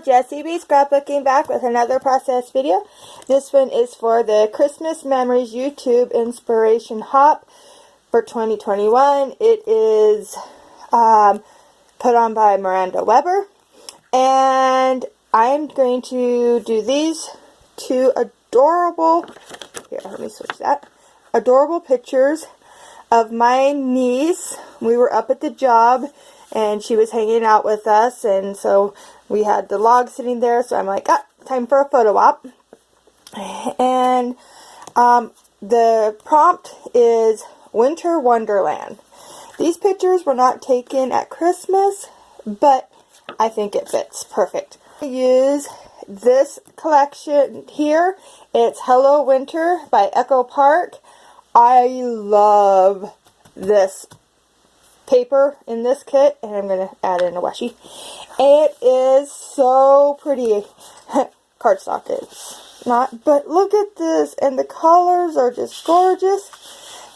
Jessie B Scrapbooking back with another process video. This one is for the Christmas Memories YouTube Inspiration Hop for 2021. It is put on by Miranda Weber. And I'm going to do these two adorable, here, let me switch that, adorable pictures of my niece. We were up at the job and she was hanging out with us, and so we had the log sitting there, so I'm like, time for a photo op. And the prompt is Winter Wonderland. These pictures were not taken at Christmas, but I think it fits perfect. I use this collection here. It's Hello Winter by Echo Park. I love this paper in this kit, and I'm going to add in a washi. It is so pretty. Cardstock is not, but look at this, and the colors are just gorgeous.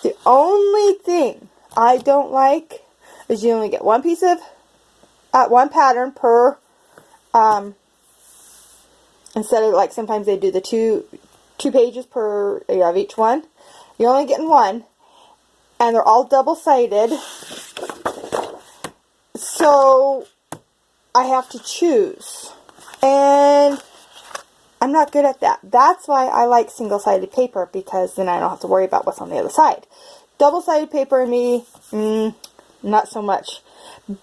The only thing I don't like is you only get one piece of, one pattern per, instead of like sometimes they do the two pages per of each one. You're only getting one, and they're all double-sided. So I have to choose, and I'm not good at that. That's why I like single-sided paper, because then I don't have to worry about what's on the other side. Double-sided paper and me, not so much.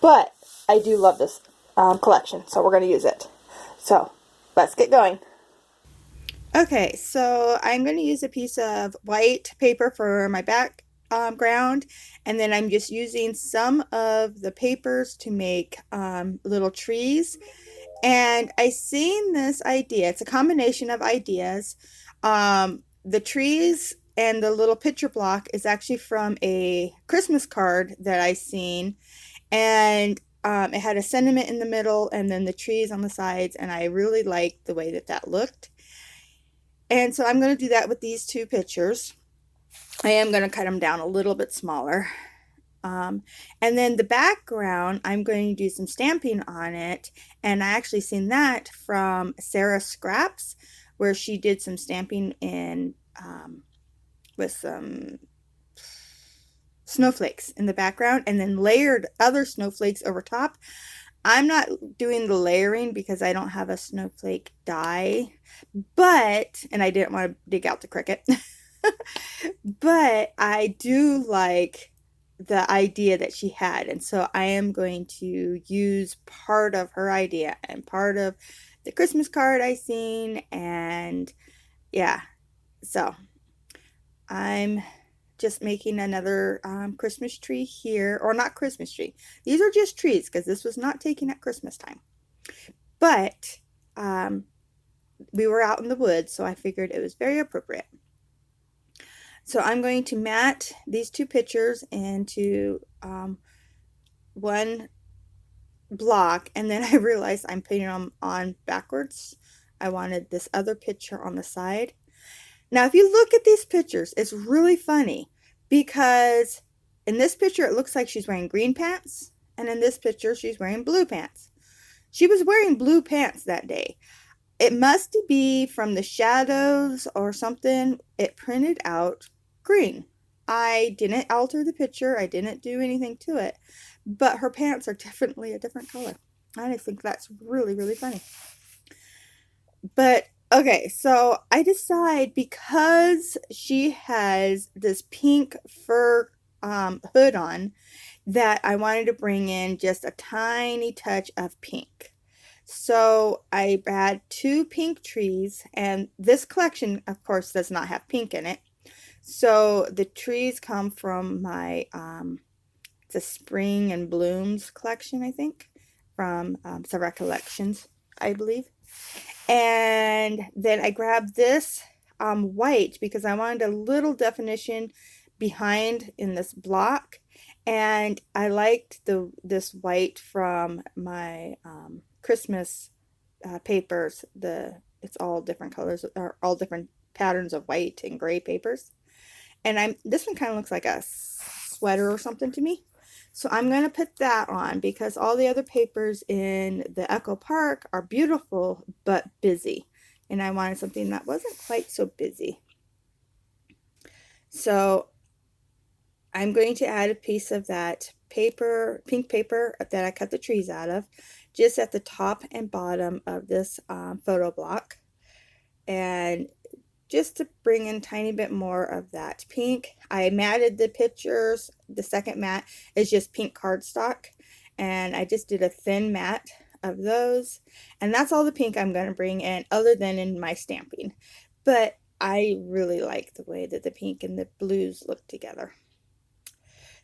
But I do love this collection, so we're going to use it. So let's get going. Okay, so I'm going to use a piece of white paper for my background, and then I'm just using some of the papers to make little trees. And I seen this idea. It's a combination of ideas. The trees and the little picture block is actually from a Christmas card that I seen, and it had a sentiment in the middle and then the trees on the sides, and I really liked the way that that looked. And so I'm going to do that with these two pictures. I am going to cut them down a little bit smaller. And then the background, I'm going to do some stamping on it. And I actually seen that from Sarah Scraps, where she did some stamping in with some snowflakes in the background and then layered other snowflakes over top. I'm not doing the layering because I don't have a snowflake die, and I didn't want to dig out the Cricut, but I do like the idea that she had, and so I am going to use part of her idea and part of the Christmas card I seen, and yeah, so I'm just making another Christmas tree here, or not Christmas tree. These are just trees because this was not taken at Christmas time. But we were out in the woods, so I figured it was very appropriate. So I'm going to mat these two pictures into one block, and then I realized I'm putting them on backwards. I wanted this other picture on the side. Now, if you look at these pictures, it's really funny because in this picture, it looks like she's wearing green pants, and in this picture, she's wearing blue pants. She was wearing blue pants that day. It must be from the shadows or something. It printed out green. I didn't alter the picture. I didn't do anything to it, but her pants are definitely a different color. I think that's really, really funny. But okay, so I decide, because she has this pink fur hood on, that I wanted to bring in just a tiny touch of pink. So I had two pink trees, and this collection, of course, does not have pink in it. So the trees come from my, it's a Spring and Blooms collection, I think, from several collections, I believe. And then I grabbed this white because I wanted a little definition behind in this block, and I liked this white from my Christmas papers. It's all different colors, or all different patterns of white and gray papers, and this one kind of looks like a sweater or something to me. So I'm going to put that on because all the other papers in the Echo Park are beautiful but busy. And I wanted something that wasn't quite so busy. So I'm going to add a piece of that paper, pink paper that I cut the trees out of, just at the top and bottom of this photo block. And just to bring in a tiny bit more of that pink. I matted the pictures. The second mat is just pink cardstock, and I just did a thin mat of those, and that's all the pink I'm going to bring in other than in my stamping. But I really like the way that the pink and the blues look together.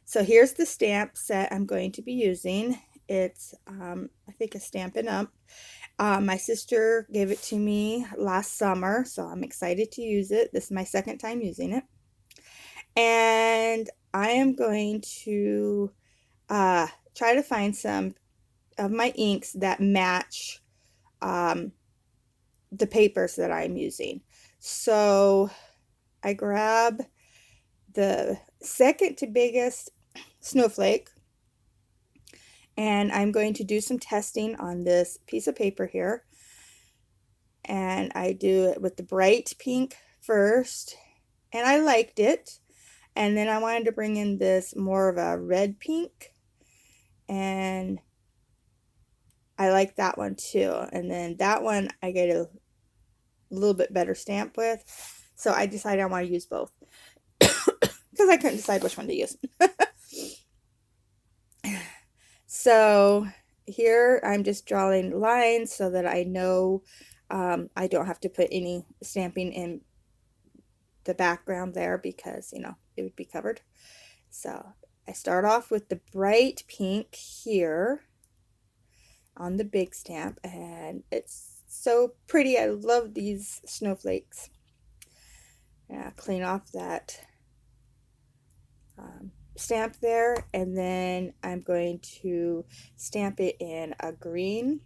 So here's the stamp set I'm going to be using. It's I think a Stampin' Up. My sister gave it to me last summer, so I'm excited to use it. This is my second time using it. And I am going to try to find some of my inks that match the papers that I'm using. So I grab the second to biggest snowflake, and I'm going to do some testing on this piece of paper here. And I do it with the bright pink first, and I liked it. And then I wanted to bring in this more of a red pink, and I like that one too. And then that one I get a little bit better stamp with, so I decided I want to use both because I couldn't decide which one to use. So here I'm just drawing lines so that I know I don't have to put any stamping in the background there because, you know, it would be covered. So I start off with the bright pink here on the big stamp, and it's so pretty. I love these snowflakes. Yeah, clean off that stamp there, and then I'm going to stamp it in a green.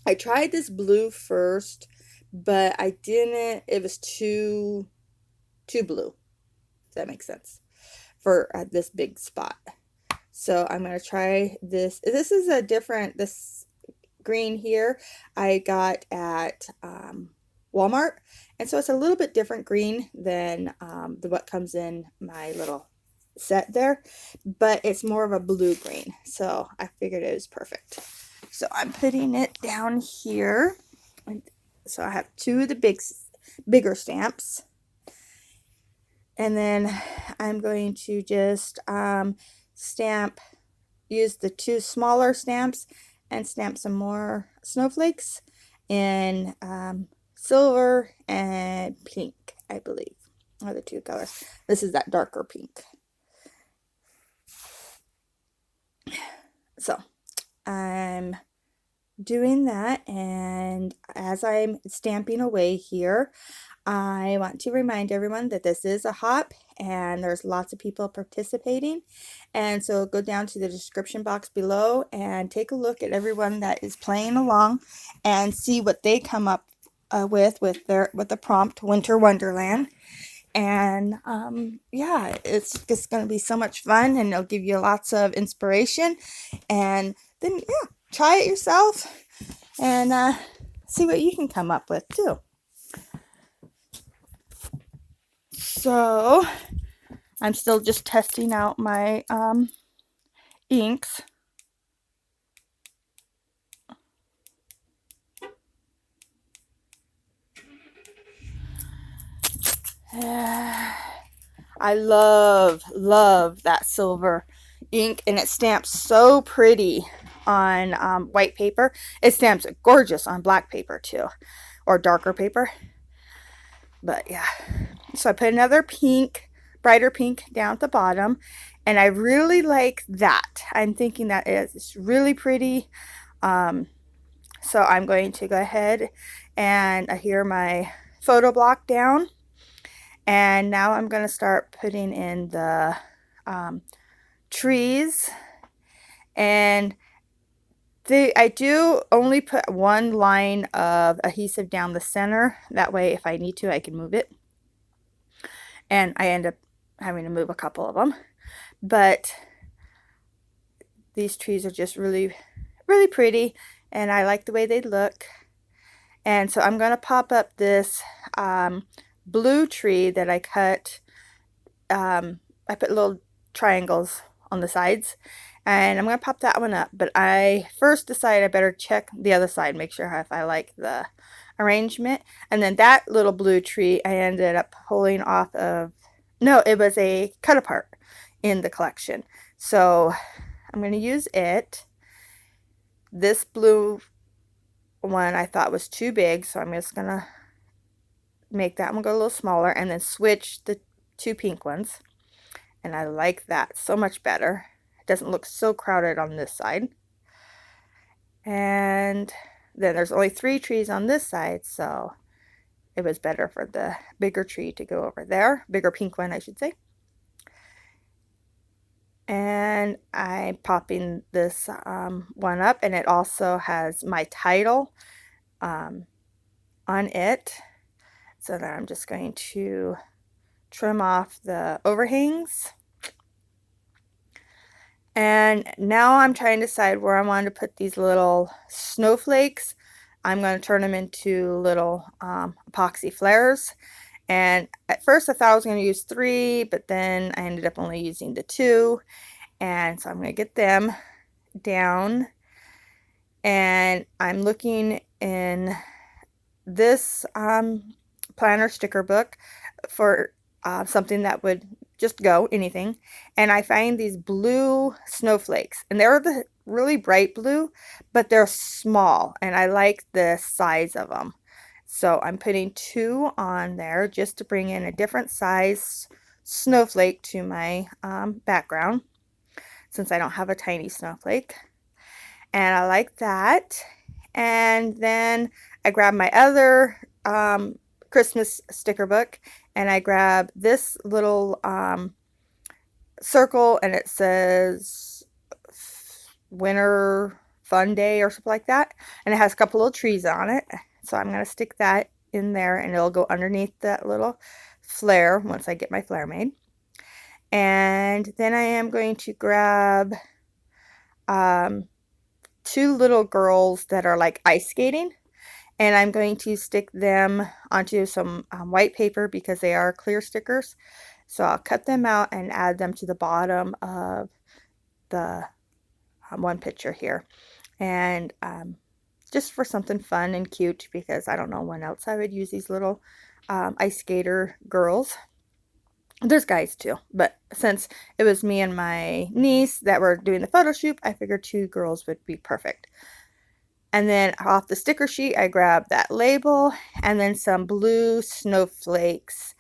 I tried this blue first, but I didn't, it was too blue, if that makes sense, for this big spot. So I'm going to try this. This is a different, this green here I got at Walmart, and so it's a little bit different green than what comes in my little set there, but it's more of a blue green, so I figured it was perfect. So I'm putting it down here. So I have two of the bigger stamps, and then I'm going to just use the two smaller stamps and stamp some more snowflakes in silver and pink, I believe, are the two colors. This is that darker pink. So I'm doing that, and as I'm stamping away here, I want to remind everyone that this is a hop and there's lots of people participating, and so go down to the description box below and take a look at everyone that is playing along and see what they come up with the prompt Winter Wonderland. And yeah, it's just going to be so much fun, and it'll give you lots of inspiration. And then, yeah, try it yourself and see what you can come up with too. So I'm still just testing out my inks. I love that silver ink, and it stamps so pretty on white paper. It stamps gorgeous on black paper too, or darker paper. But yeah, so I put another pink, brighter pink down at the bottom, and I really like that. I'm thinking that it's really pretty. So I'm going to go ahead and adhere my photo block down. And now I'm going to start putting in the trees. And I do only put one line of adhesive down the center. That way, if I need to, I can move it. And I end up having to move a couple of them. But these trees are just really, really pretty, and I like the way they look. And so I'm going to pop up this blue tree that I cut. I put little triangles on the sides, and I'm going to pop that one up. But I first decided I better check the other side, make sure if I like the arrangement. And then that little blue tree I ended up pulling off of, no, it was a cut apart in the collection. So I'm going to use it. This blue one I thought was too big, so I'm just going to make that one go a little smaller and then switch the two pink ones. And I like that so much better. It doesn't look so crowded on this side. And then there's only 3 trees on this side, so it was better for the bigger tree to go over there. Bigger pink one, I should say. And I'm popping this one up, and it also has my title on it. So then I'm just going to trim off the overhangs. And now I'm trying to decide where I want to put these little snowflakes. I'm going to turn them into little epoxy flares. And at first I thought I was going to use 3, but then I ended up only using the 2. And so I'm going to get them down. And I'm looking in this planner sticker book for something that would just go, anything. And I find these blue snowflakes, and they're the really bright blue, but they're small, and I like the size of them. So I'm putting 2 on there just to bring in a different size snowflake to my background, since I don't have a tiny snowflake. And I like that. And then I grab my other Christmas sticker book, and I grab this little circle, and it says Winter Fun Day or something like that, and it has a couple little trees on it. So I'm going to stick that in there, and it'll go underneath that little flare once I get my flare made. And then I am going to grab 2 little girls that are like ice skating, and I'm going to stick them onto some white paper because they are clear stickers. So I'll cut them out and add them to the bottom of the one picture here. And just for something fun and cute, because I don't know when else I would use these little ice skater girls. There's guys too, but since it was me and my niece that were doing the photo shoot, I figured 2 girls would be perfect. And then off the sticker sheet, I grabbed that label and then some blue snowflakes,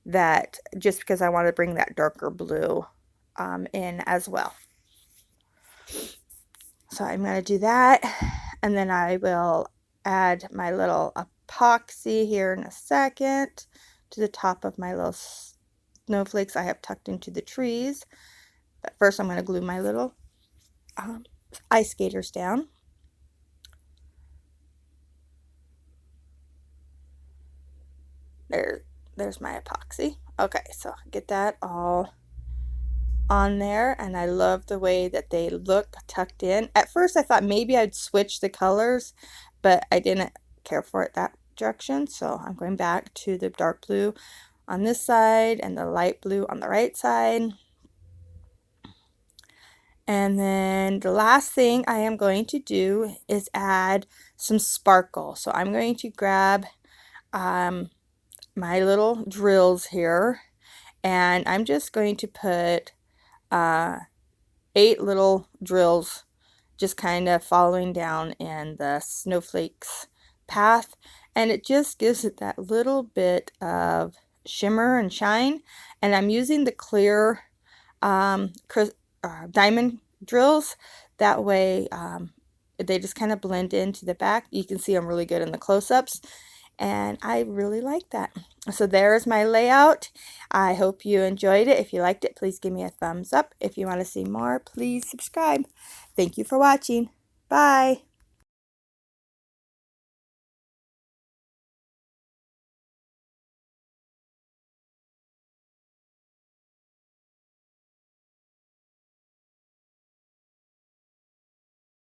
that just because I want to bring that darker blue in as well. So I'm going to do that, and then I will add my little epoxy here in a second to the top of my little snowflakes I have tucked into the trees. But first I'm going to glue my little ice skaters down. There's my epoxy. Okay, so get that all on there, and I love the way that they look tucked in. At first I thought maybe I'd switch the colors, but I didn't care for it that direction, so I'm going back to the dark blue on this side and the light blue on the right side. And then the last thing I am going to do is add some sparkle. So I'm going to grab my little drills here, and I'm just going to put 8 little drills just kind of following down in the snowflakes path, and it just gives it that little bit of shimmer and shine. And I'm using the clear diamond drills, that way they just kind of blend into the back. You can see them really good in the close-ups, and I really like that. So there's my layout. I hope you enjoyed it. If you liked it, please give me a thumbs up. If you want to see more, please subscribe. Thank you for watching. Bye.